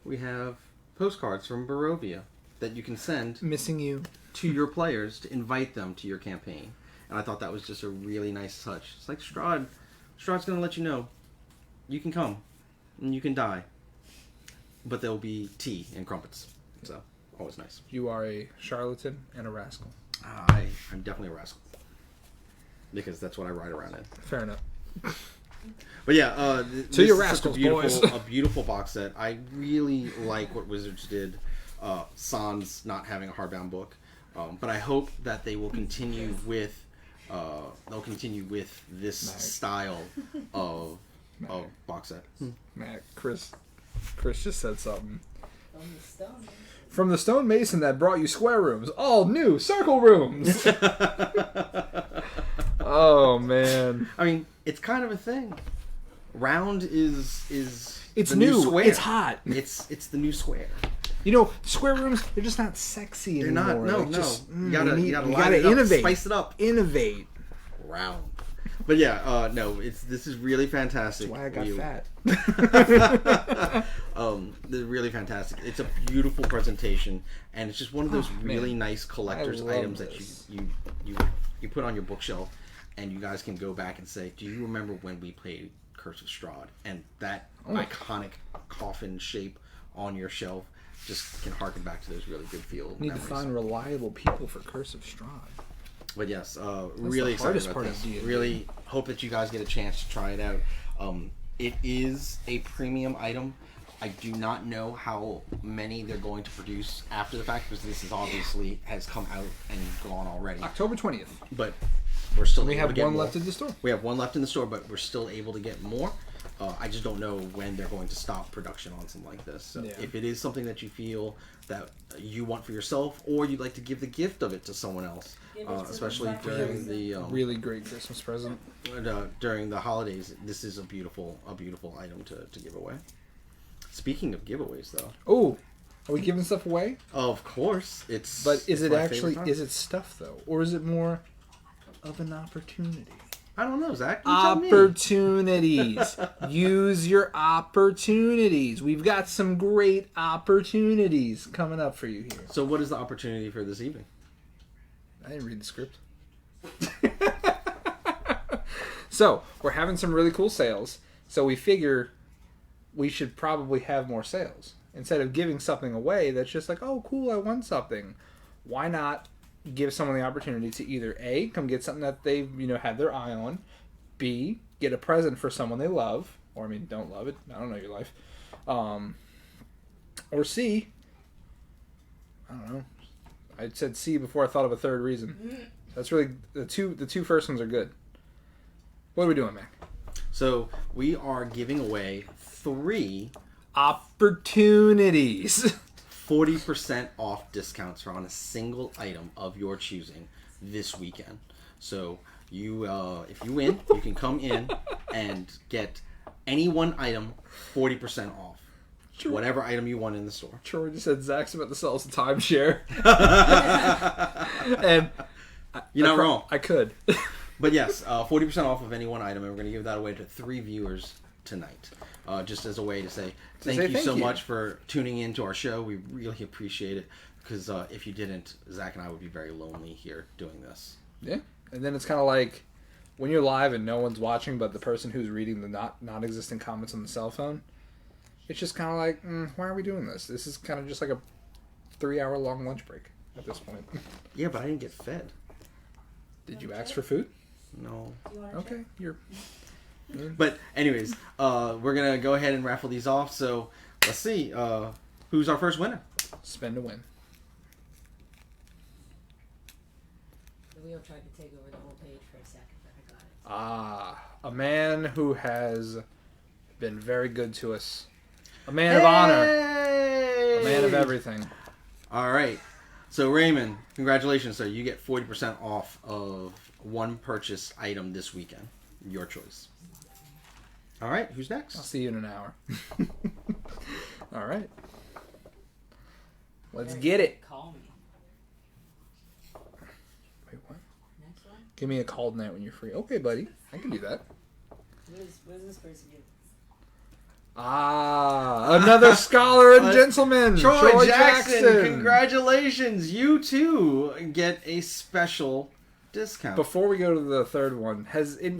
We have postcards from Barovia that you can send missing you. to your players to invite them to your campaign. And I thought that was just a really nice touch. It's like Strahd's going to let you know you can come and you can die, but there'll be tea and crumpets. So, always nice. You are a charlatan and a rascal. I'm definitely a rascal. Because that's what I ride around in. Fair enough. But yeah, So you're is such rascals, a beautiful box set. I really like what Wizards did. Sans not having a hardbound book, but I hope that they will continue with this style of box set. Matt, Chris just said something. From the stone. From the stonemason that brought you square rooms, all new circle rooms. Oh man, I mean, it's kind of a thing. Round is it's the new. square. It's hot. It's the new square. You know, square rooms, they're just not sexy They're anymore. not. No, Like, no. just, You gotta you liven gotta it up, innovate. spice it up. Innovate. Round. But yeah, no, this is really fantastic. That's why I got fat. This is really fantastic. It's a beautiful presentation, and it's just one of those really man. nice collector's I love items this. that you put on your bookshelf, and you guys can go back and say, "Do you remember when we played Curse of Strahd?" And that iconic coffin shape on your shelf just can harken back to those really good feel Need memories. to find reliable people for Curse of Strahd. But yes, really the excited hardest about part this. of D&D. Really hope that you guys get a chance to try it out. It is a premium item. I do not know how many they're going to produce after the fact, because this is obviously has come out and gone already. October 20th. But we're still We able have to get one more. left in the store. We have one left in the store, but we're still able to get more. I just don't know when they're going to stop production on something like this. So Yeah. if it is something that you feel that you want for yourself, or you'd like to give the gift of it to someone else, Give it to especially them. during the Really great Christmas present. during the holidays, this is a beautiful item to give away. Speaking of giveaways, though, Oh, are we giving stuff away? of course it's. But is it's it my actually, favorite time. is it stuff though? Or is it more of an opportunity? I don't know, Zach. You tell me. Opportunities. Use your opportunities. We've got some great opportunities coming up for you here. So, what is the opportunity for this evening? I didn't read the script. So we're having some really cool sales. So we figure we should probably have more sales instead of giving something away that's just like, oh, cool, I won something. Why not give someone the opportunity to either A, come get something that they had their eye on, B, get a present for someone they love, or don't love it. I don't know your life. Or C, I don't know. I said C before I thought of a third reason. That's really the two first ones are good. What are we doing, Mac? So we are giving away 3 opportunities. 40% off discounts on a single item of your choosing this weekend. So you, if you win, you can come in and get any one item 40% off. Sure. Whatever item you want in the store. Troy just said Zach's about to sell us a timeshare. And you're not wrong. I could. But yes, 40% off of any one item, and we're going to give that away to 3 viewers tonight. Just as a way to say thank you so much for tuning in to our show. We really appreciate it, because if you didn't, Zach and I would be very lonely here doing this. Yeah, and then it's kind of like when you're live and no one's watching but the person who's reading the non-existent comments on the cell phone. It's just kind of like, why are we doing this? This is kind of just like a 3-hour-long lunch break at this point. Yeah, but I didn't get fed. Did you ask for food? No. Okay, you're... But anyways, we're going to go ahead and raffle these off. So let's see. Who's our first winner? Spend to win. The wheel tried to take over the whole page for a second, but I got it. A man who has been very good to us. A man of honor. A man of everything. All right. So Raymond, congratulations, sir. You get 40% off of one purchase item this weekend. Your choice. All right. Who's next? I'll see you in an hour. All right. Let's get it. Call me. Wait, what? Next one? Give me a call tonight when you're free. Okay, buddy. I can do that. What is this person give? Another scholar and gentleman. Troy Jackson. Congratulations. You too get a special discount. Before we go to the third one,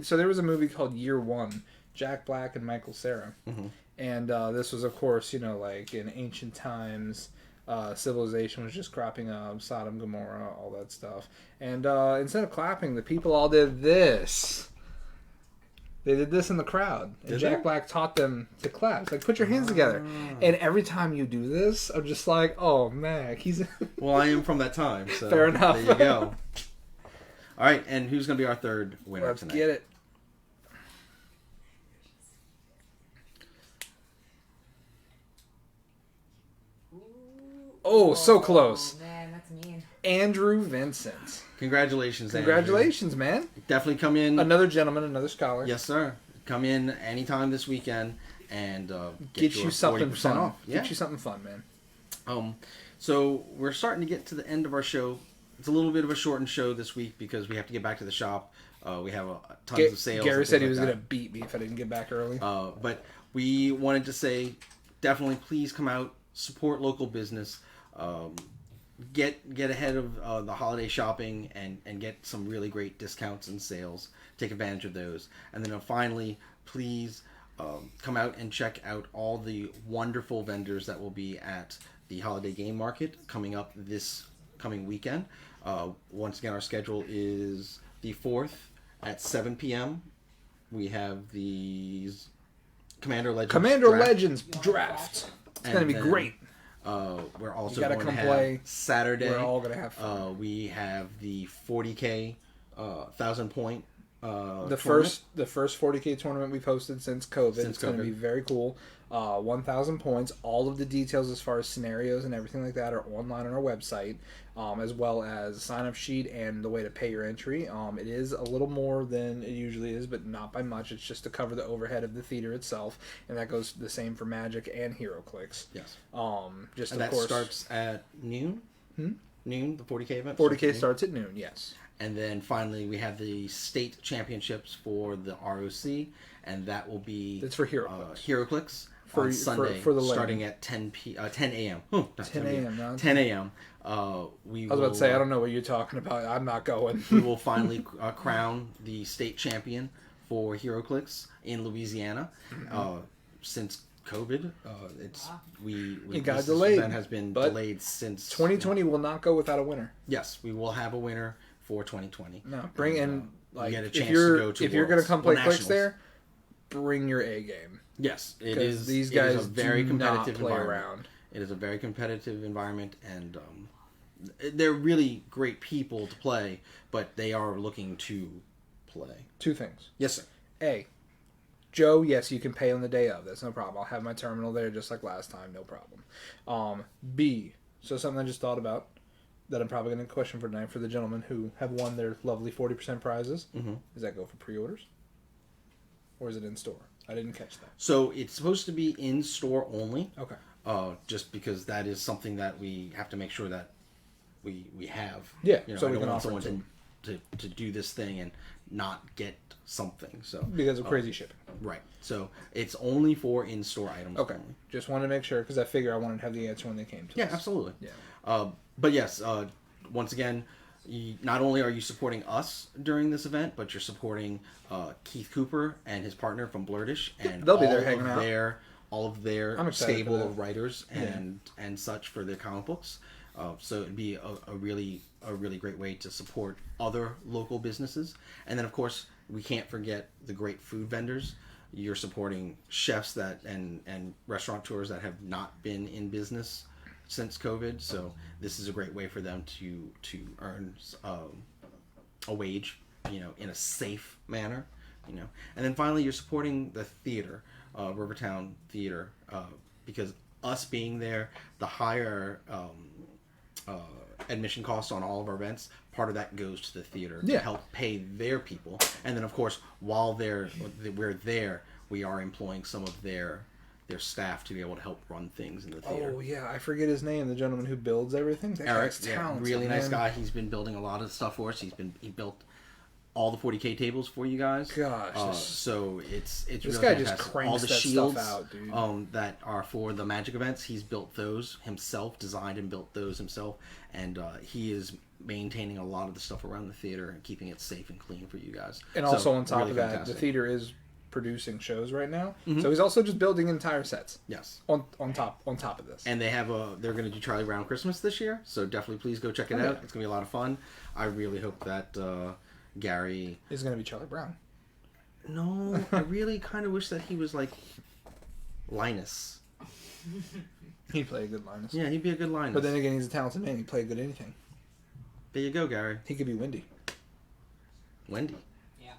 so there was a movie called Year One, Jack Black and Michael Cera. Mm-hmm. And this was, of course, like in ancient times, civilization was just cropping up, Sodom, Gomorrah, all that stuff. And instead of clapping, the people all did this. They did this in the crowd. And Jack Black taught them to clap. It's like, put your hands together. And every time you do this, I'm just like, oh, Mac, he's... Well, I am from that time, so fair enough. There you go. All right, and who's going to be our third winner tonight? Let's get it. Oh, so close. Oh, man, that's mean. Andrew Vincent. Congratulations, Congratulations, man. Definitely come in. Another gentleman, another scholar. Yes, sir. Come in anytime this weekend and get you something fun. Off. Yeah. Get you something fun, man. So we're starting to get to the end of our show. It's a little bit of a shortened show this week because we have to get back to the shop. We have tons of sales. Gary said he was going to beat me if I didn't get back early. But we wanted to say, definitely please come out, support local business. Get ahead of the holiday shopping and get some really great discounts and sales. Take advantage of those. And then finally, please come out and check out all the wonderful vendors that will be at the Holiday Game Market coming up this coming weekend. Once again, our schedule is the 4th at 7 p.m. We have the Commander Legends draft. It's going to be great. We're also going to play Saturday. We're all going to have fun. We have the 40K 1,000 point the first 40K tournament we've hosted since COVID. It's going to be very cool. 1,000 points. All of the details as far as scenarios and everything like that are online on our website, as well as a sign-up sheet and the way to pay your entry. It is a little more than it usually is, but not by much. It's just to cover the overhead of the theater itself, and that goes the same for Magic and HeroClix. Yes. Just and of that course starts at noon. Noon. The 40K event. 40K starts at noon. Yes. And then finally, we have the state championships for the ROC, and that will be... It's for HeroClix. HeroClix on Sunday, for the starting at 10 a.m. 10 a.m. 10 a.m. I was about to say, I don't know what you're talking about. I'm not going. We will finally crown the state champion for HeroClix in Louisiana. Since COVID, It got this delayed, event has been but delayed since 2020 will not go without a winner. Yes, we will have a winner for 2020. No, bring in like get a if chance you're to go to if you're gonna Worlds come or play Nationals. Clicks there, bring your A game. Yes, it Because is. these it guys is a very do competitive not play environment. around. It is a very competitive environment, and they're really great people to play, but they are looking to play. Two things. Yes, sir. A, Joe, yes, you can pay on the day of. That's no problem. I'll have my terminal there just like last time. No problem. B, so something I just thought about that I'm probably going to question for tonight for the gentlemen who have won their lovely 40% prizes. Mm-hmm. Does that go for pre-orders? Or is it in store? I didn't catch that. So it's supposed to be in store only. Okay. Just because that is something that we have to make sure that we have. Yeah, You know, so I we don't can want offer it someone to do this thing and not get something. So Because of crazy shipping. right. So it's only for in-store items. Okay. Only. Just wanted to make sure because I figure I wanted to have the answer when they came to Yeah, us. absolutely. Yeah. But yes, once again, not only are you supporting us during this event, but you're supporting Keith Cooper and his partner from Blurtish, and They'll be there hanging out. all of their I'm excited stable for that. of writers and such for their comic books. So it'd be a really great way to support other local businesses, and then of course we can't forget the great food vendors. You're supporting chefs and restaurateurs that have not been in business since COVID, so this is a great way for them to earn a wage, in a safe manner, And then finally, you're supporting the theater, Rivertown Theater, because us being there, the higher admission costs on all of our events, part of that goes to the theater to help pay their people, and then of course while we're there, we are employing some of their staff to be able to help run things in the theater. Oh yeah, I forget his name. The gentleman who builds everything. That Eric, guy's talented, really nice man. guy. He's been building a lot of stuff for us. He built all the 40K tables for you guys. Gosh, so it's this really guy fantastic. just cranks all the that shields stuff out, dude. That are for the Magic events. He's built those himself, designed and built those himself, and he is maintaining a lot of the stuff around the theater and keeping it safe and clean for you guys. And So, also on top really of that, fantastic. the theater is producing shows right now, Mhm. so he's also just building entire sets. Yes. On top of this. And they're going to do Charlie Brown Christmas this year, so definitely please go check it Oh, out. yeah. It's going to be a lot of fun. I really hope that Gary... Is going to be Charlie Brown. No, I really kind of wish that he was like Linus. He'd play a good Linus. Yeah, he'd be a good Linus. But then again, he's a talented man. He'd play good anything. There you go, Gary. He could be Wendy. Wendy. Yeah.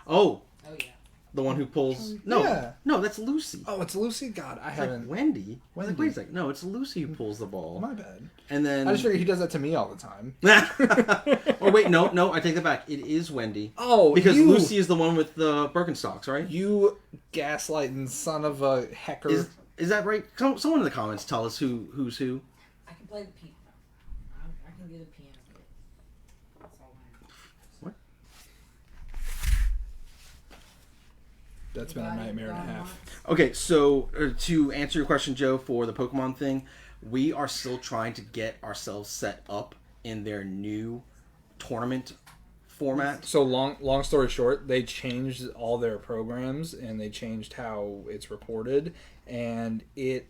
Oh, Oh yeah. the one who pulls... No, Yeah. no, that's Lucy. Oh, it's Lucy? God, I It's like haven't... Wendy? Wendy. Like, wait a second. No, it's Lucy who pulls the ball. My bad. And then... I just figured he does that to me all the time. Oh, wait, no, I take that back. It is Wendy. Oh, Because you... Lucy is the one with the Birkenstocks, right? You gaslighting son of a hecker. Is that right? Someone in the comments tell us who's who. I can play the piano. I can do the piano. That's all I know. That's been a nightmare and a half. Okay, so to answer your question, Joe, for the Pokemon thing, we are still trying to get ourselves set up in their new tournament format. So long story short, they changed all their programs and they changed how it's reported, and it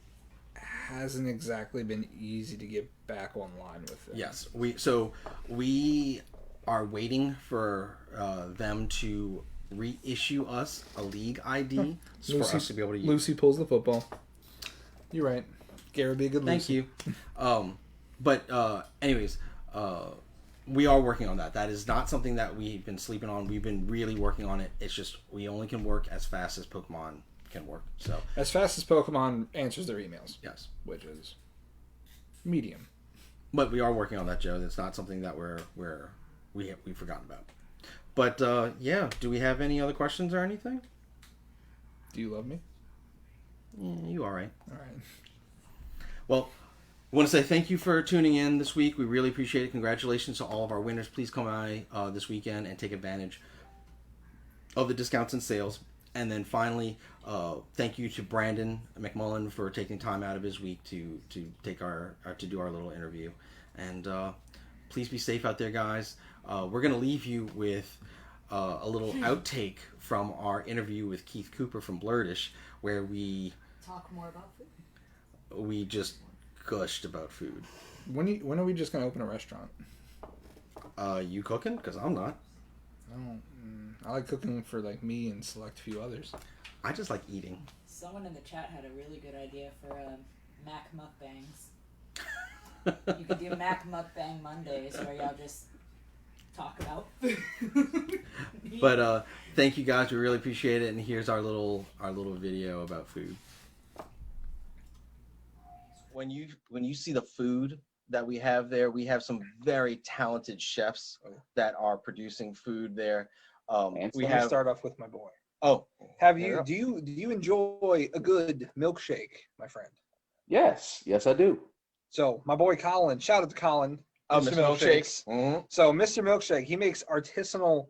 hasn't exactly been easy to get back online with it. Yes, we are waiting for them to reissue us a league ID for us to be able to use. Lucy pulls the football. You're right. Gary would be a good Thank Lucy. you. But anyways, we are working on that. That is not something that we've been sleeping on. We've been really working on it. It's just we only can work as fast as Pokemon can work. So As fast as Pokemon answers their emails, yes, which is medium. but we are working on that, Joe. That's not something that we've forgotten about. But yeah, do we have any other questions or anything? Do you love me? Yeah, you all right? All right. Well, I want to say thank you for tuning in this week. We really appreciate it. Congratulations to all of our winners. Please come by this weekend and take advantage of the discounts and sales. And then finally, thank you to Brandon McMullen for taking time out of his week to take to do our little interview. And please be safe out there, guys. We're gonna leave you with a little outtake from our interview with Keith Cooper from Blurtish, where we Talk more about food. just gushed about food. When are we just gonna open a restaurant? You cooking? Because I'm not. I like cooking for like me and select few others. I just like eating. Someone in the chat had a really good idea for Mac mukbangs. You could do Mac mukbang Mondays where y'all just talk about food. But thank you guys. We really appreciate it. And here's our little video about food. When you see the food that we have there, we have some very talented chefs that are producing food there. We have start off with my boy. Oh, do you enjoy a good milkshake, my friend? Yes, I do. So my boy Colin, shout out to Colin, Mr. Milkshakes. Mm-hmm. So Mr. Milkshake, he makes artisanal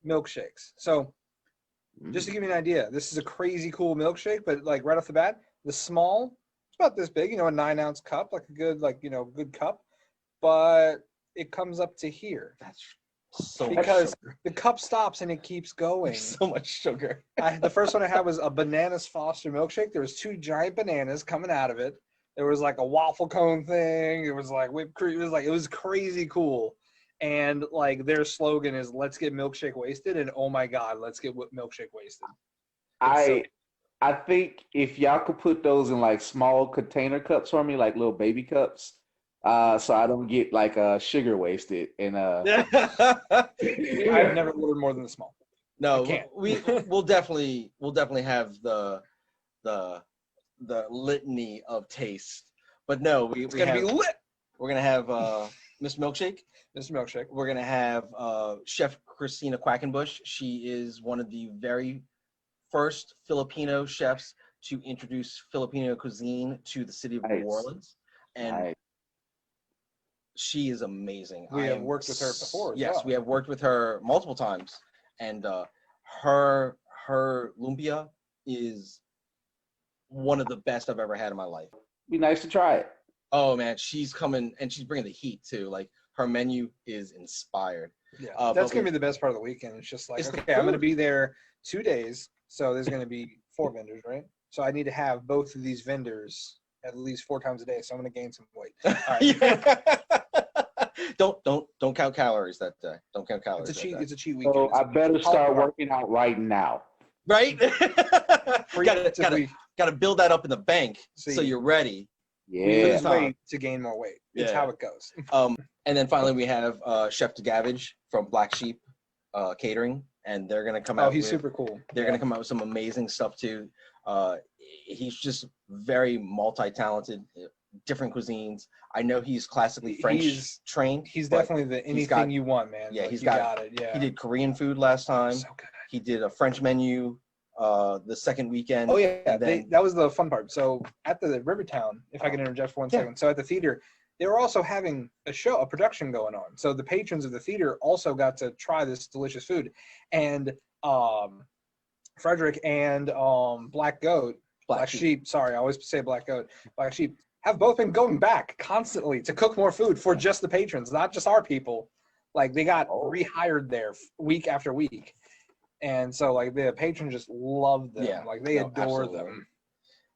milkshakes. So just to give you an idea, this is a crazy cool milkshake, but like right off the bat, the small, it's about this big, a 9-ounce cup, like a good, good cup, but it comes up to here. That's so because sugar. The cup stops and it keeps going. So much sugar. The first one I had was a bananas Foster milkshake. There was 2 giant bananas coming out of it. There was like a waffle cone thing. It was like whipped cream. It was crazy cool. And like their slogan is "Let's get milkshake wasted," and oh my God, let's get milkshake wasted. I think if y'all could put those in like small container cups for me, like little baby cups, so I don't get like sugar wasted. And I've never ordered more than the small. No, we'll definitely have the litany of taste. But no, it's gonna be lit. We're gonna have Mr. Milkshake. Mr. Milkshake. We're gonna have Chef Christina Quackenbush. She is one of the very first Filipino chefs to introduce Filipino cuisine to the city of New Orleans, and she is amazing. We have worked with her before. Yes, we have worked with her multiple times, and her lumpia is one of the best I've ever had in my life. Be nice to try it. Oh man, she's coming and she's bringing the heat too. Like her menu is inspired. Yeah, that's gonna be the best part of the weekend. It's just like, okay, I'm gonna be there 2 days, so there's gonna be 4 vendors, right? So I need to have both of these vendors at least 4 times a day. So I'm gonna gain some weight. All right. Don't count calories that day. Don't count calories. It's a cheat weekend. So I better start working out right now. Right? Gotta build that up in the bank so you're ready. Yeah. Lose weight to gain more weight. It's how it goes. And then finally we have Chef DeGavage from Black Sheep Catering, and they're gonna come out. Oh, he's super cool. They're gonna come out with some amazing stuff too. He's just very multi-talented, different cuisines. I know he's classically French trained. He's definitely anything you want, man. Yeah, like, he's got it. Yeah. He did Korean food last time. So good. He did a French menu the second weekend. Oh yeah, that was the fun part. So at the Rivertown, if I can interject for 1 second. So at the theater, they were also having a production going on. So the patrons of the theater also got to try this delicious food. And Frederick and Black Sheep, sorry, I always say Black Sheep, have both been going back constantly to cook more food for just the patrons, not just our people. Like they got rehired there week after week. And so like the patrons just love them. Yeah, like they adore them.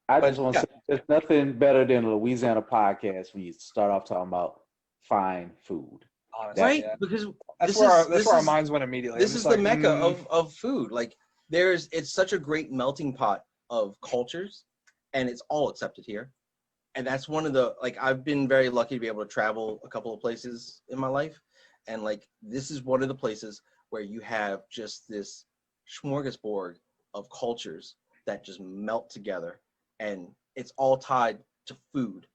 I just want to say there's nothing better than a Louisiana podcast when you start off talking about fine food. Honestly, right? Because that's where our minds went immediately. This is the mecca of food. Like it's such a great melting pot of cultures, and it's all accepted here. And that's one of the, like, I've been very lucky to be able to travel a couple of places in my life, and like this is one of the places where you have just this smorgasbord of cultures that just melt together, and it's all tied to food.